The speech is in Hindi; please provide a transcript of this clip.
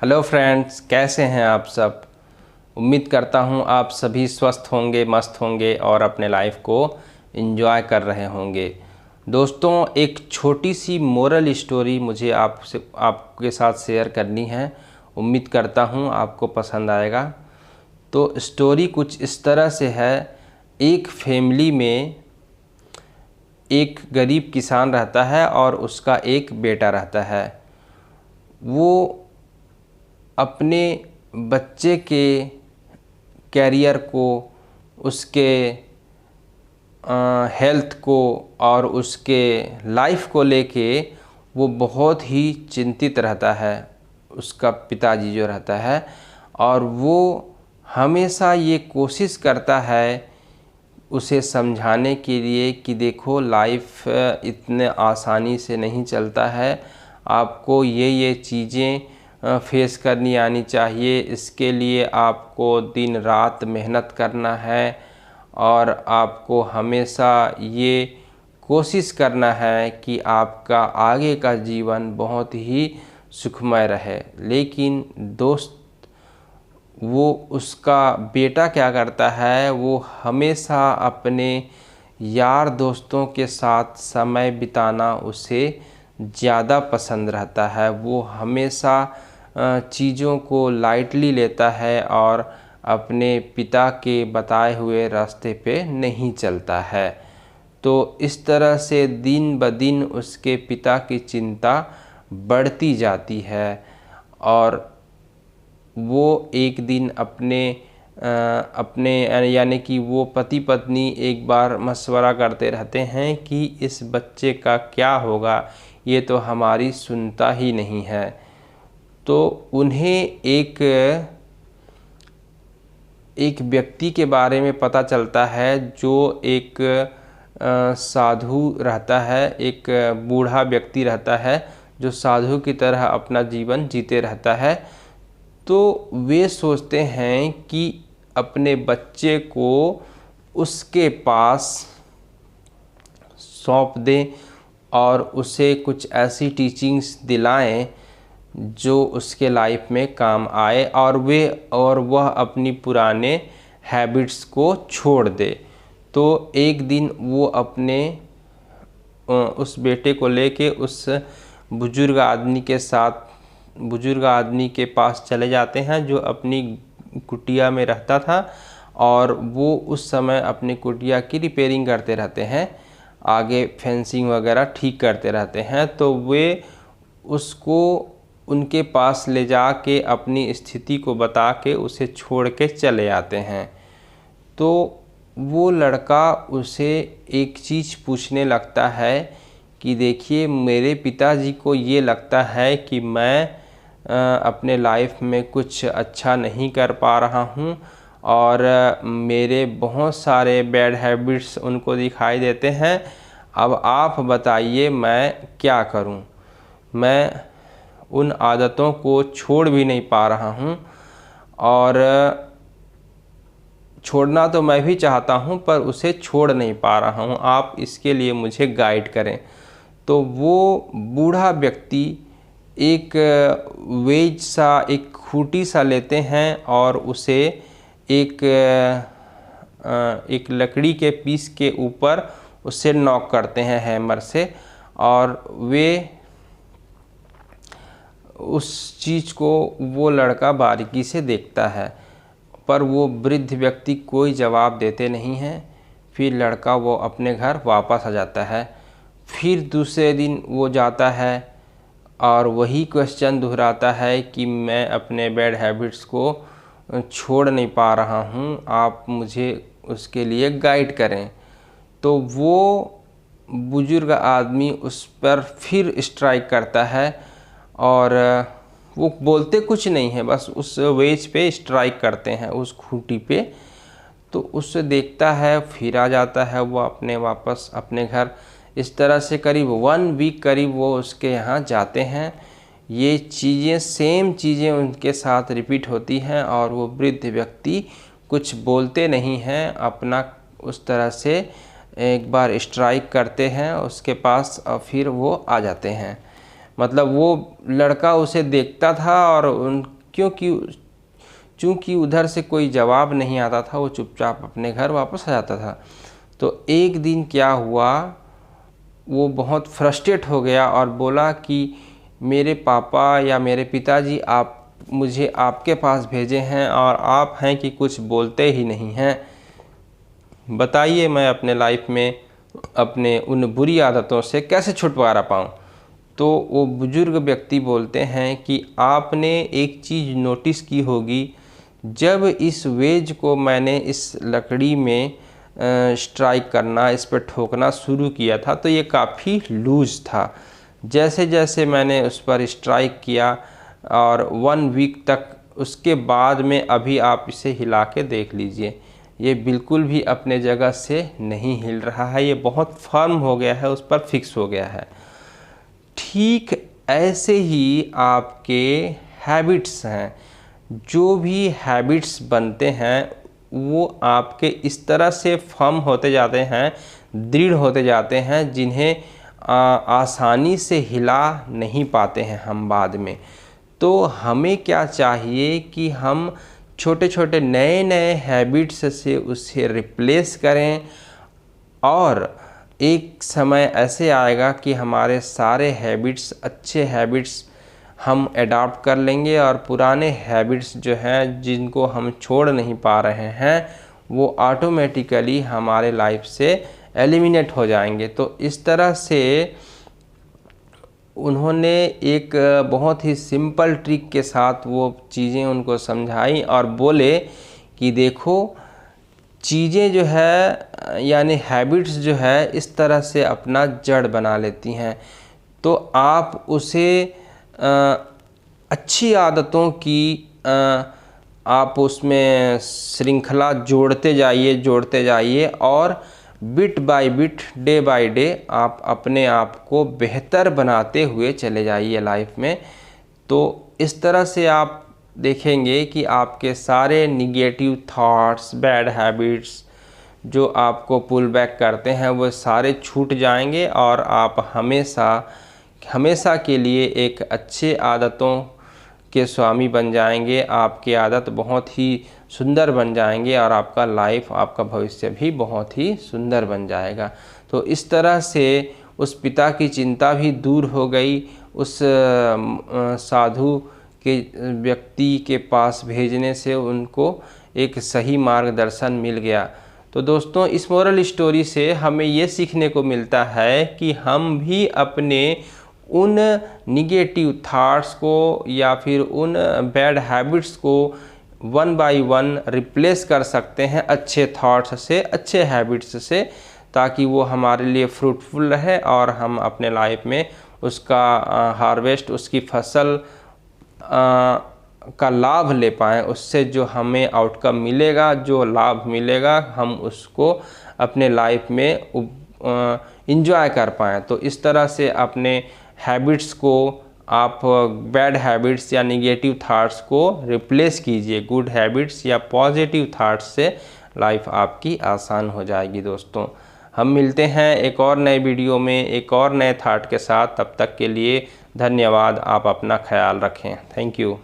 हेलो फ्रेंड्स, कैसे हैं आप सब। उम्मीद करता हूं आप सभी स्वस्थ होंगे, मस्त होंगे और अपने लाइफ को एंजॉय कर रहे होंगे। दोस्तों, एक छोटी सी मोरल स्टोरी मुझे आपके साथ शेयर करनी है। उम्मीद करता हूं आपको पसंद आएगा। तो स्टोरी कुछ इस तरह से है। एक फैमिली में एक गरीब किसान रहता है और उसका एक बेटा रहता है। वो अपने बच्चे के कैरियर को, उसके हेल्थ को और उसके लाइफ को लेके वो बहुत ही चिंतित रहता है, उसका पिताजी जो रहता है। और वो हमेशा ये कोशिश करता है उसे समझाने के लिए कि देखो, लाइफ इतने आसानी से नहीं चलता है, आपको ये चीज़ें फेस करनी आनी चाहिए। इसके लिए आपको दिन रात मेहनत करना है और आपको हमेशा ये कोशिश करना है कि आपका आगे का जीवन बहुत ही सुखमय रहे। लेकिन दोस्त, वो उसका बेटा क्या करता है, वो हमेशा अपने यार दोस्तों के साथ समय बिताना उसे ज़्यादा पसंद रहता है। वो हमेशा चीज़ों को लाइटली लेता है और अपने पिता के बताए हुए रास्ते पे नहीं चलता है। तो इस तरह से दिन ब दिन उसके पिता की चिंता बढ़ती जाती है। और वो एक दिन अपने यानी कि वो पति पत्नी एक बार मशवरा करते रहते हैं कि इस बच्चे का क्या होगा, ये तो हमारी सुनता ही नहीं है। तो उन्हें एक व्यक्ति के बारे में पता चलता है जो एक साधु रहता है, एक बूढ़ा व्यक्ति रहता है जो साधु की तरह अपना जीवन जीते रहता है। तो वे सोचते हैं कि अपने बच्चे को उसके पास सौंप दें और उसे कुछ ऐसी टीचिंग्स दिलाएं जो उसके लाइफ में काम आए और वह अपनी पुराने हैबिट्स को छोड़ दे। तो एक दिन वो अपने उस बेटे को लेके उस बुजुर्ग आदमी के पास चले जाते हैं जो अपनी कुटिया में रहता था। और वो उस समय अपनी कुटिया की रिपेयरिंग करते रहते हैं, आगे फेंसिंग वगैरह ठीक करते रहते हैं। तो वे उसको उनके पास ले जा के अपनी स्थिति को बता के उसे छोड़ के चले आते हैं। तो वो लड़का उसे एक चीज़ पूछने लगता है कि देखिए, मेरे पिताजी को ये लगता है कि मैं अपने लाइफ में कुछ अच्छा नहीं कर पा रहा हूँ और मेरे बहुत सारे बैड हैबिट्स उनको दिखाई देते हैं। अब आप बताइए मैं क्या करूँ। मैं उन आदतों को छोड़ भी नहीं पा रहा हूँ और छोड़ना तो मैं भी चाहता हूँ पर उसे छोड़ नहीं पा रहा हूँ। आप इसके लिए मुझे गाइड करें। तो वो बूढ़ा व्यक्ति एक एक खूंटी सा लेते हैं और उसे एक लकड़ी के पीस के ऊपर उससे नॉक करते हैं हैमर से। और वे उस चीज़ को वो लड़का बारीकी से देखता है, पर वो वृद्ध व्यक्ति कोई जवाब देते नहीं हैं। फिर लड़का वो अपने घर वापस आ जाता है। फिर दूसरे दिन वो जाता है और वही क्वेश्चन दोहराता है कि मैं अपने बैड हैबिट्स को छोड़ नहीं पा रहा हूँ, आप मुझे उसके लिए गाइड करें। तो वो बुजुर्ग आदमी उस पर फिर स्ट्राइक करता है और वो बोलते कुछ नहीं है, बस उस वेज पे स्ट्राइक करते हैं, उस खूंटी पे। तो उससे देखता है, फिर आ जाता है वो वापस अपने घर। इस तरह से करीब 1 वीक करीब वो उसके यहाँ जाते हैं। ये चीज़ें, सेम चीज़ें उनके साथ रिपीट होती हैं और वो वृद्ध व्यक्ति कुछ बोलते नहीं हैं। अपना उस तरह से एक बार स्ट्राइक करते हैं उसके पास और फिर वो आ जाते हैं। मतलब वो लड़का उसे देखता था और चूँकि उधर से कोई जवाब नहीं आता था, वो चुपचाप अपने घर वापस आ जाता था। तो एक दिन क्या हुआ, वो बहुत फ्रस्ट्रेट हो गया और बोला कि मेरे पापा या मेरे पिताजी मुझे आपके पास भेजे हैं और आप हैं कि कुछ बोलते ही नहीं हैं। बताइए मैं अपने लाइफ में अपने उन बुरी आदतों से कैसे छुटकारा पाऊँ। तो वो बुजुर्ग व्यक्ति बोलते हैं कि आपने एक चीज़ नोटिस की होगी, जब इस वेज को मैंने इस लकड़ी में स्ट्राइक करना, इस पर ठोकना शुरू किया था तो ये काफ़ी लूज़ था। जैसे जैसे मैंने उस पर स्ट्राइक किया और 1 वीक तक, उसके बाद में अभी आप इसे हिला के देख लीजिए, ये बिल्कुल भी अपने जगह से नहीं हिल रहा है, ये बहुत फर्म हो गया है, उस पर फिक्स हो गया है। ठीक ऐसे ही आपके हैबिट्स हैं, जो भी हैबिट्स बनते हैं वो आपके इस तरह से फर्म होते जाते हैं, दृढ़ होते जाते हैं, जिन्हें आसानी से हिला नहीं पाते हैं हम बाद में। तो हमें क्या चाहिए कि हम छोटे छोटे नए नए हैबिट्स से उसे रिप्लेस करें, और एक समय ऐसे आएगा कि हमारे सारे हैबिट्स, अच्छे हैबिट्स हम अडॉप्ट कर लेंगे और पुराने हैबिट्स जो हैं जिनको हम छोड़ नहीं पा रहे हैं वो ऑटोमेटिकली हमारे लाइफ से एलिमिनेट हो जाएंगे। तो इस तरह से उन्होंने एक बहुत ही सिंपल ट्रिक के साथ वो चीज़ें उनको समझाई और बोले कि देखो, चीज़ें जो है यानी हैबिट्स जो है इस तरह से अपना जड़ बना लेती हैं। तो आप उसे अच्छी आदतों की आप उसमें श्रृंखला जोड़ते जाइए और bit by bit, day by day आप अपने आप को बेहतर बनाते हुए चले जाइए लाइफ में। तो इस तरह से आप देखेंगे कि आपके सारे निगेटिव थॉट्स, बैड हैबिट्स जो आपको पुल बैक करते हैं वो सारे छूट जाएंगे और आप हमेशा के लिए एक अच्छे आदतों के स्वामी बन जाएंगे। आपकी आदत बहुत ही सुंदर बन जाएंगे और आपका लाइफ, आपका भविष्य भी बहुत ही सुंदर बन जाएगा। तो इस तरह से उस पिता की चिंता भी दूर हो गई। उस साधु के व्यक्ति के पास भेजने से उनको एक सही मार्गदर्शन मिल गया। तो दोस्तों, इस मोरल स्टोरी से हमें ये सीखने को मिलता है कि हम भी अपने उन निगेटिव थॉट्स को या फिर उन बैड हैबिट्स को 1 बाय 1 रिप्लेस कर सकते हैं अच्छे थॉट्स से, अच्छे हैबिट्स से, ताकि वो हमारे लिए फ्रूटफुल रहे और हम अपने लाइफ में उसका हार्वेस्ट, उसकी फसल का लाभ ले पाएँ। उससे जो हमें आउटकम मिलेगा, जो लाभ मिलेगा, हम उसको अपने लाइफ में इंजॉय कर पाएँ। तो इस तरह से अपने हैबिट्स को आप, बैड हैबिट्स या निगेटिव थॉट्स को रिप्लेस कीजिए गुड हैबिट्स या पॉजिटिव थॉट्स से। लाइफ आपकी आसान हो जाएगी। दोस्तों, हम मिलते हैं एक और नए वीडियो में एक और नए थॉट के साथ। तब तक के लिए धन्यवाद। आप अपना ख्याल रखें। Thank you.